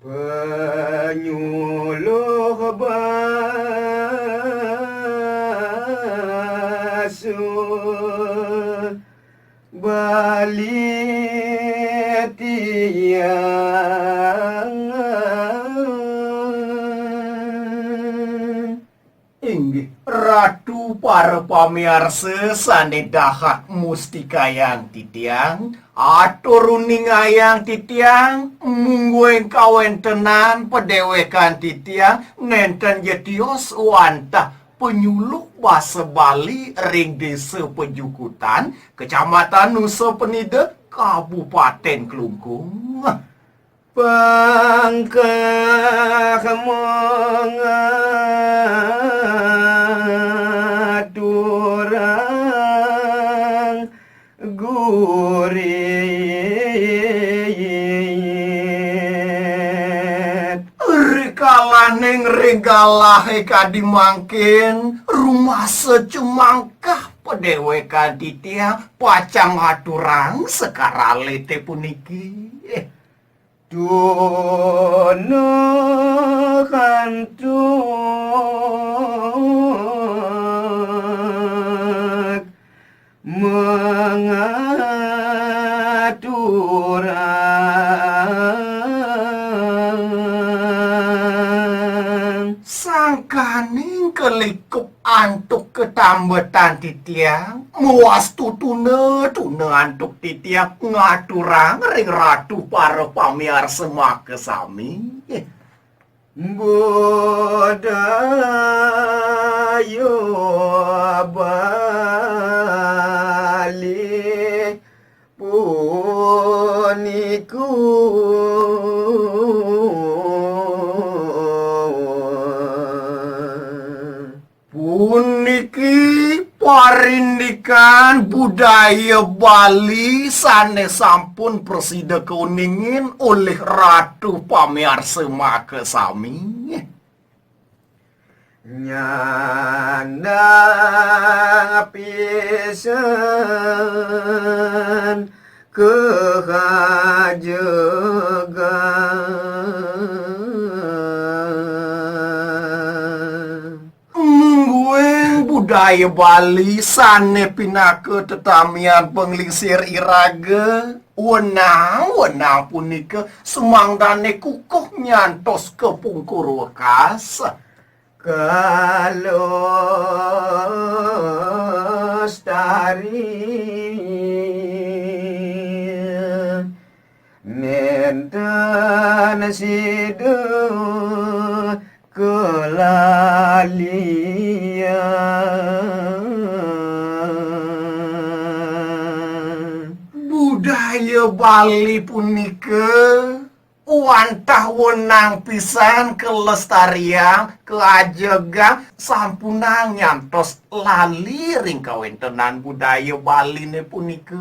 Penyuluh basuh Bali tiang Inggih Ratu para pamirsa sane dahak mustikayang titiang aturuning ayang titiang mungguing kawentenan pedewekan titiang nenten yetios wantah penyuluh bahasa Bali ring desa Pejukutan kecamatan Nusa Penida Kabupaten Klungkung. Pangkah mengaturang gurit Rikalaning regalah kadimangkin rumah secemangkah pedewekan titiang pacang aturang sekarale te puniki. Dono kantuk mengaturang Sangkaning kelikup antuk ketambetan titiang muas tutune antuk titiang ngaturang ring ratu para pamirsa maka sami. Budaya Bali puniku Puniki parindikan budaya Bali sane sampun presida keuningin oleh ratu pamirsa maka sami. Nyandang pisan kehajegan Mungguing budaya Bali sane pinake tetamian penglingsir iraga wenang punika semangdane kukuh nyantos ke pungkur wekas. kalau lestari nenten sidu kelalian Budaya Bali punika wantah wenang pisan kelestarian keajegan sampunang nyantos lali ring kawentenan budaya Bali ne punika.